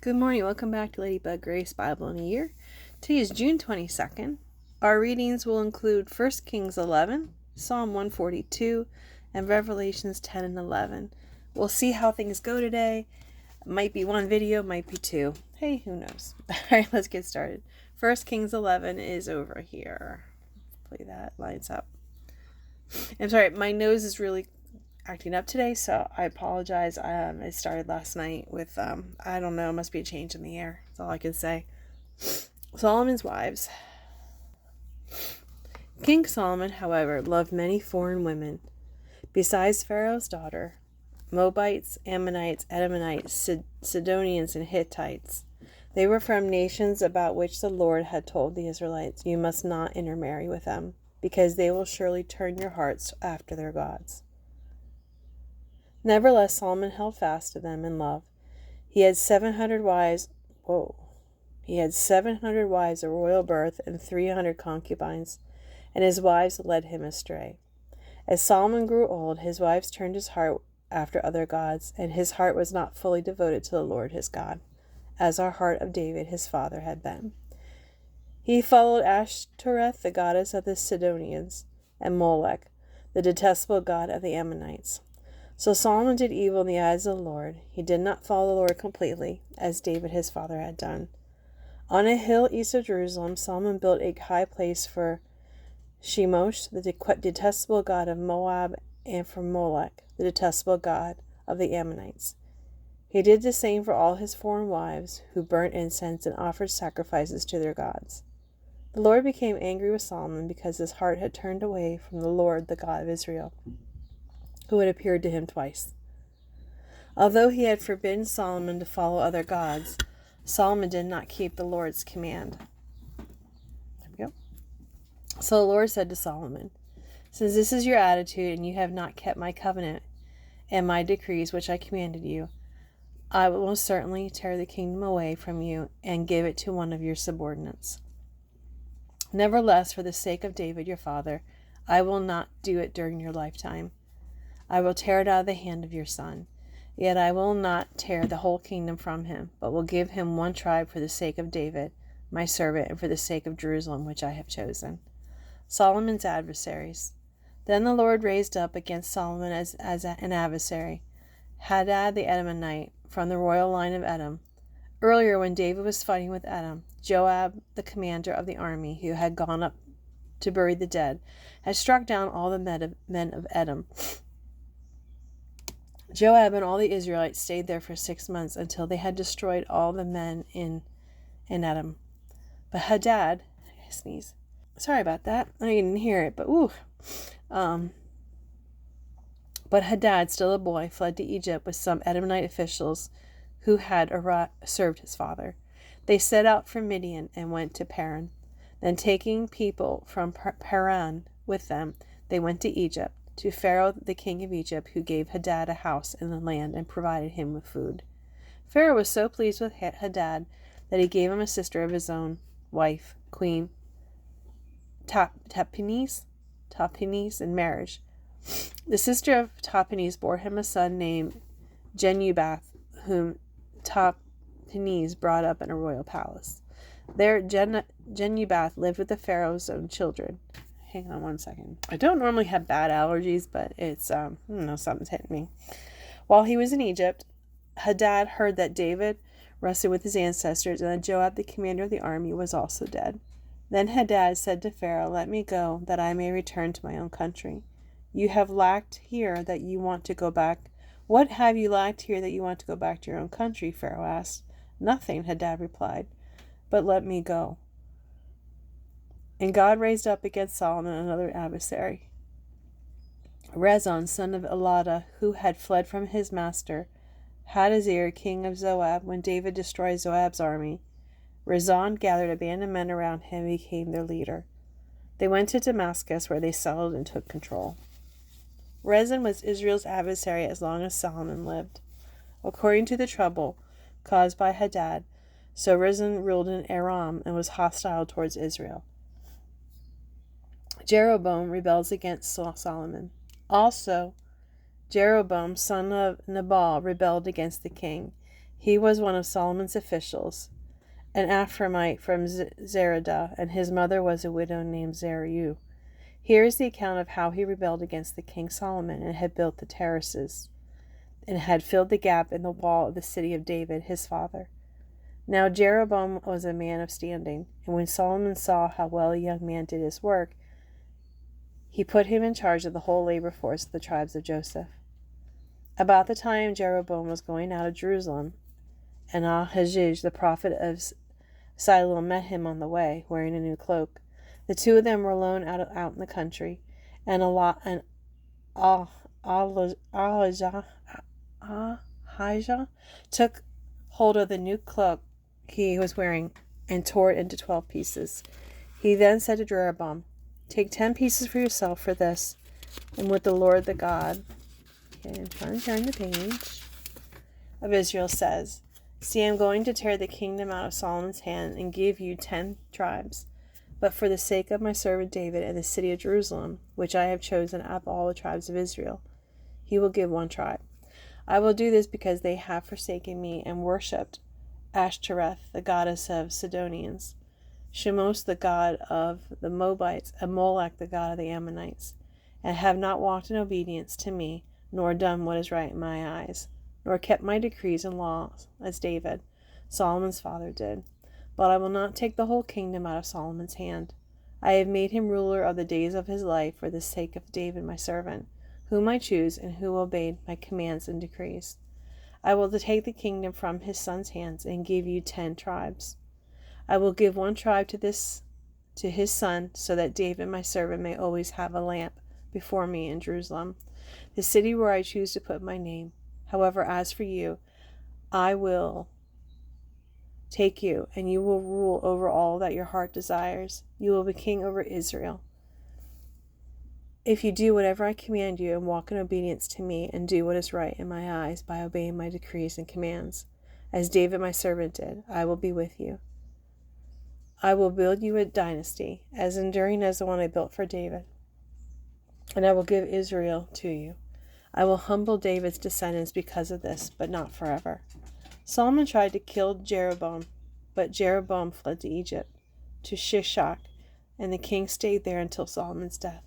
Good morning. Welcome back to Ladybug Grace Bible in a Year. Today is June 22nd. Our readings will include 1 Kings 11, Psalm 142, and Revelations 10 and 11. We'll see how things go today. Might be one video, might be two. Hey, who knows? All right, let's get started. 1 Kings 11 is over here. Hopefully that lines up. I'm sorry, my nose is really acting up today, so I apologize. It started last night with, I don't know, must be a change in the air. That's all I can say. Solomon's wives. King Solomon, however, loved many foreign women. Besides Pharaoh's daughter, Moabites, Ammonites, Edomites, Sidonians, and Hittites. They were from nations about which the Lord had told the Israelites, "You must not intermarry with them, because they will surely turn your hearts after their gods." Nevertheless, Solomon held fast to them in love. He had 700 wives. He had 700 wives of royal birth and 300 concubines, and his wives led him astray. As Solomon grew old, his wives turned his heart after other gods, and his heart was not fully devoted to the Lord his God, as our heart of David his father had been. He followed Ashtoreth, the goddess of the Sidonians, and Molech, the detestable god of the Ammonites. So Solomon did evil in the eyes of the Lord. He did not follow the Lord completely, as David his father had done. On a hill east of Jerusalem, Solomon built a high place for Shemosh, the detestable god of Moab, and for Molech, the detestable god of the Ammonites. He did the same for all his foreign wives, who burnt incense and offered sacrifices to their gods. The Lord became angry with Solomon because his heart had turned away from the Lord, the God of Israel, who had appeared to him twice. Although he had forbidden Solomon to follow other gods, Solomon did not keep the Lord's command. There we go. So the Lord said to Solomon, "Since this is your attitude, and you have not kept my covenant and my decrees which I commanded you, I will most certainly tear the kingdom away from you and give it to one of your subordinates. Nevertheless, for the sake of David your father, I will not do it during your lifetime. I will tear it out of the hand of your son. Yet I will not tear the whole kingdom from him, but will give him one tribe for the sake of David, my servant, and for the sake of Jerusalem, which I have chosen." Solomon's adversaries. Then the Lord raised up against Solomon as an adversary, Hadad the Edomite, from the royal line of Edom. Earlier, when David was fighting with Edom, Joab, the commander of the army, who had gone up to bury the dead, had struck down all the men of Edom. Joab and all the Israelites stayed there for 6 months until they had destroyed all the men in Edom. But Hadad, sorry about that, I didn't hear it, but Hadad, still a boy, fled to Egypt with some Edomite officials who had served his father. They set out from Midian and went to Paran. Then, taking people from Paran with them, they went to Egypt, to Pharaoh the king of Egypt, who gave Hadad a house in the land and provided him with food. Pharaoh was so pleased with Hadad that he gave him a sister of his own wife, Queen Tahpenes, in marriage. The sister of Tahpenes bore him a son named Genubath, whom Tahpenes brought up in a royal palace. There Genubath lived with the Pharaoh's own children. Hang on one second. I don't normally have bad allergies, but it's, something's hitting me. While he was in Egypt, Hadad heard that David rested with his ancestors and that Joab, the commander of the army, was also dead. Then Hadad said to Pharaoh, "Let me go, that I may return to my own country." "You have lacked here that you want to go back." "What have you lacked here that you want to go back to your own country?" Pharaoh asked. "Nothing," Hadad replied, "but let me go." And God raised up against Solomon another adversary, Rezon, son of Eladah, who had fled from his master, Hadazer, king of Zoab, when David destroyed Zoab's army. Rezon gathered a band of men around him and became their leader. They went to Damascus, where they settled and took control. Rezon was Israel's adversary as long as Solomon lived. According to the trouble caused by Hadad, so Rezon ruled in Aram and was hostile towards Israel. Jeroboam rebels against Solomon. Also, Jeroboam, son of Nebat, rebelled against the king. He was one of Solomon's officials, an Ephraimite from Zeradah, and his mother was a widow named Zeruiah. Here is the account of how he rebelled against the king Solomon and had built the terraces and had filled the gap in the wall of the city of David, his father. Now Jeroboam was a man of standing, and when Solomon saw how well a young man did his work, he put him in charge of the whole labor force of the tribes of Joseph. About the time Jeroboam was going out of Jerusalem, and Ahijah the prophet of Siloam met him on the way, wearing a new cloak. The two of them were alone out in the country, and Ahijah took hold of the new cloak he was wearing and tore it into 12 pieces. He then said to Jeroboam, "Take 10 pieces for yourself for this, and with the Lord the God," okay, I'm trying to turn the page, "of Israel says, see, I'm going to tear the kingdom out of Solomon's hand and give you 10 tribes. But for the sake of my servant David and the city of Jerusalem, which I have chosen out of all the tribes of Israel, he will give 1 tribe. I will do this because they have forsaken me and worshipped Ashtoreth, the goddess of Sidonians, Chemosh, the god of the Moabites, and Molech, the god of the Ammonites, and have not walked in obedience to me, nor done what is right in my eyes, nor kept my decrees and laws, as David, Solomon's father, did. But I will not take the whole kingdom out of Solomon's hand. I have made him ruler of the days of his life for the sake of David my servant, whom I choose and who obeyed my commands and decrees. I will take the kingdom from his son's hands and give you 10 tribes. I will give 1 tribe to his son, so that David my servant may always have a lamp before me in Jerusalem, the city where I choose to put my name. However, as for you, I will take you, and you will rule over all that your heart desires. You will be king over Israel. If you do whatever I command you and walk in obedience to me and do what is right in my eyes by obeying my decrees and commands, as David my servant did, I will be with you. I will build you a dynasty, as enduring as the one I built for David, and I will give Israel to you. I will humble David's descendants because of this, but not forever." Solomon tried to kill Jeroboam, but Jeroboam fled to Egypt, to Shishak, and the king stayed there until Solomon's death.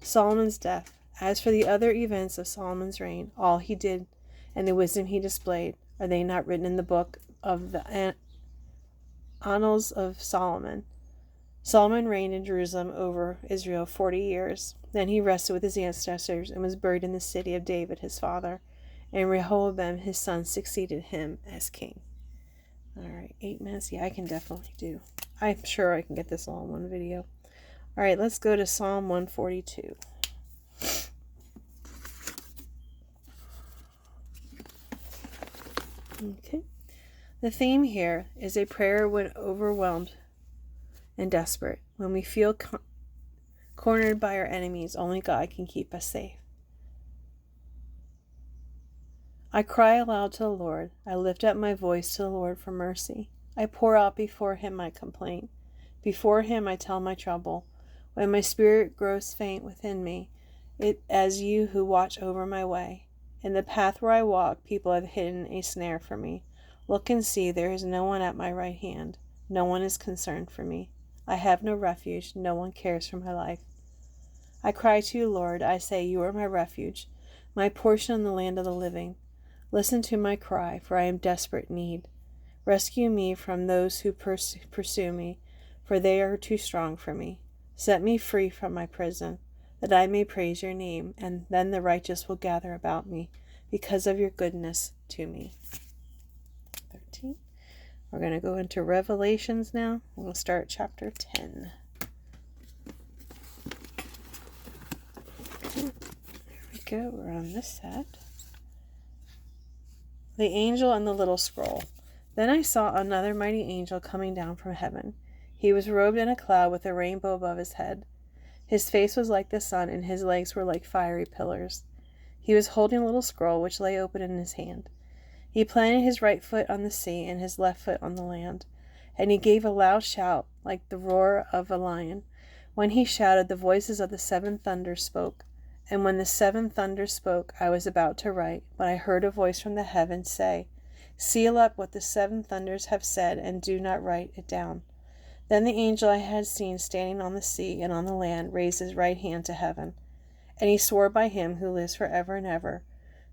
Solomon's death. As for the other events of Solomon's reign, all he did and the wisdom he displayed, are they not written in the book of the Annals of Solomon? Solomon reigned in Jerusalem over Israel 40 years. Then he rested with his ancestors and was buried in the city of David his father, and Rehoboam his son succeeded him as king. Alright, 8 minutes. Yeah, I can definitely do. I'm sure I can get this all in one video. Alright, let's go to Psalm 142. Okay. The theme here is a prayer when overwhelmed and desperate. When we feel cornered by our enemies, only God can keep us safe. I cry aloud to the Lord. I lift up my voice to the Lord for mercy. I pour out before him my complaint. Before him I tell my trouble. When my spirit grows faint within me, it as you who watch over my way. In the path where I walk, people have hidden a snare for me. Look and see, there is no one at my right hand. No one is concerned for me. I have no refuge. No one cares for my life. I cry to you, Lord. I say, you are my refuge, my portion in the land of the living. Listen to my cry, for I am desperate need. Rescue me from those who pursue me, for they are too strong for me. Set me free from my prison, that I may praise your name, and then the righteous will gather about me, because of your goodness to me. 13. We're going to go into Revelations now. We'll start chapter 10. There we go. We're on this set. The angel and the little scroll. Then I saw another mighty angel coming down from heaven. He was robed in a cloud with a rainbow above his head. His face was like the sun, and his legs were like fiery pillars. He was holding a little scroll which lay open in his hand. He planted his right foot on the sea and his left foot on the land, and he gave a loud shout like the roar of a lion. When he shouted, the voices of the 7 thunders spoke. And when the 7 thunders spoke, I was about to write, but I heard a voice from the heavens say, Seal up what the 7 thunders have said, and do not write it down." Then the angel I had seen standing on the sea and on the land raised his right hand to heaven, and he swore by him who lives forever and ever,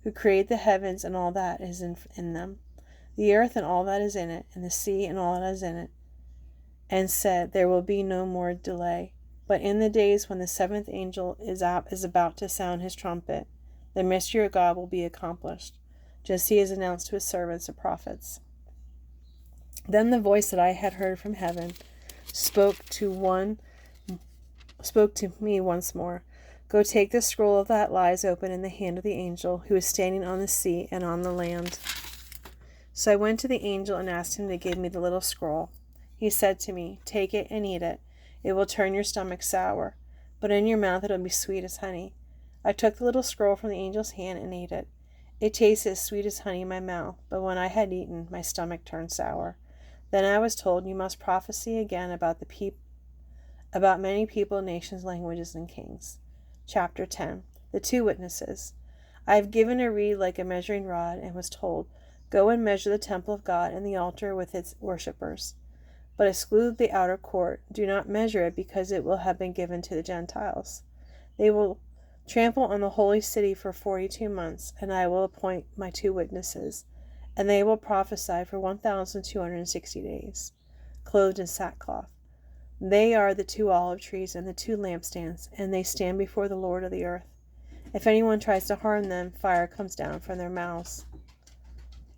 who created the heavens and all that is in them, the earth and all that is in it, and the sea and all that is in it, and said, "There will be no more delay. But in the days when the 7th angel is about to sound his trumpet, the mystery of God will be accomplished, just as he has announced to his servants the prophets." Then the voice that I had heard from heaven spoke to me once more. "Go take the scroll that lies open in the hand of the angel who is standing on the sea and on the land." So I went to the angel and asked him to give me the little scroll. He said to me, "Take it and eat it. It will turn your stomach sour, but in your mouth it will be sweet as honey." I took the little scroll from the angel's hand and ate it. It tasted as sweet as honey in my mouth, but when I had eaten, my stomach turned sour. Then I was told, "You must prophesy again about many people, nations, languages, and kings." Chapter 10. The 2 witnesses. I have given a reed like a measuring rod, and was told, "Go and measure the temple of God and the altar with its worshippers. But exclude the outer court. Do not measure it, because it will have been given to the Gentiles. They will trample on the holy city for 42 months, and I will appoint my 2 witnesses, and they will prophesy for 1,260 days, clothed in sackcloth. They are the 2 olive trees and the 2 lampstands, and they stand before the Lord of the earth. If anyone tries to harm them, fire comes down from their mouths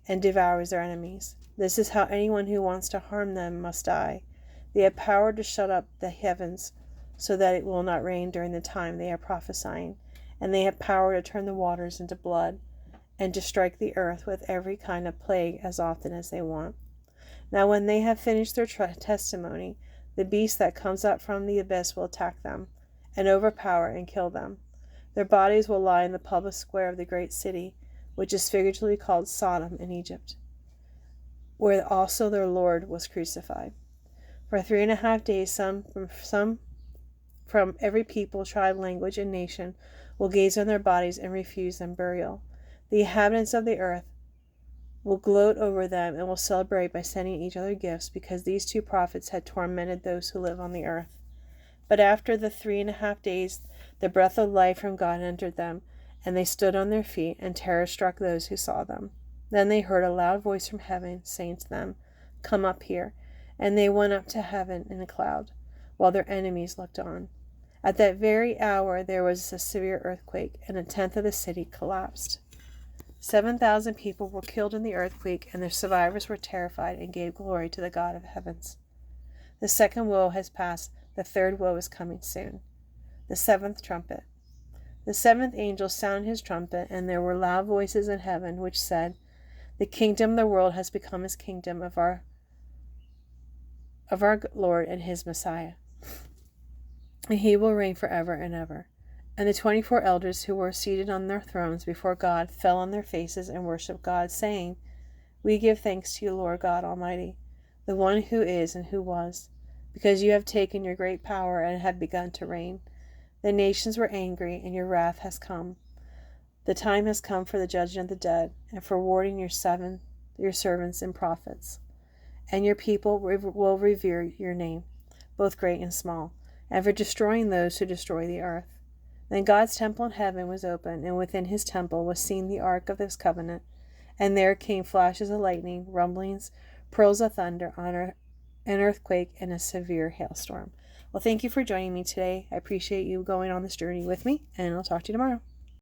and devours their enemies. This is how anyone who wants to harm them must die. They have power to shut up the heavens so that it will not rain during the time they are prophesying, and they have power to turn the waters into blood, and to strike the earth with every kind of plague as often as they want. Now when they have finished their testimony, the beast that comes up from the abyss will attack them, and overpower and kill them. Their bodies will lie in the public square of the great city, which is figuratively called Sodom in Egypt, where also their Lord was crucified. For 3.5 days some from every people, tribe, language, and nation will gaze on their bodies and refuse them burial. The inhabitants of the earth will gloat over them and will celebrate by sending each other gifts, because these 2 prophets had tormented those who live on the earth. But after the 3.5 days, the breath of life from God entered them, and they stood on their feet, and terror struck those who saw them. Then they heard a loud voice from heaven saying to them, "Come up here." And they went up to heaven in a cloud, while their enemies looked on. At that very hour there was a severe earthquake, and 1/10 of the city collapsed. 7,000 people were killed in the earthquake, and their survivors were terrified and gave glory to the God of heavens. The 2nd woe has passed. The 3rd woe is coming soon. The 7th trumpet. The 7th angel sounded his trumpet, and there were loud voices in heaven which said, "The kingdom of the world has become as kingdom of our Lord and his Messiah, and he will reign forever and ever." And the 24 elders who were seated on their thrones before God fell on their faces and worshipped God, saying, "We give thanks to you, Lord God Almighty, the one who is and who was, because you have taken your great power and have begun to reign. The nations were angry, and your wrath has come. The time has come for the judging of the dead, and for rewarding your servants and prophets. And your people will revere your name, both great and small, and for destroying those who destroy the earth." Then God's temple in heaven was opened, and within his temple was seen the ark of his covenant. And there came flashes of lightning, rumblings, pearls of thunder, an earthquake, and a severe hailstorm. Well, thank you for joining me today. I appreciate you going on this journey with me, and I'll talk to you tomorrow.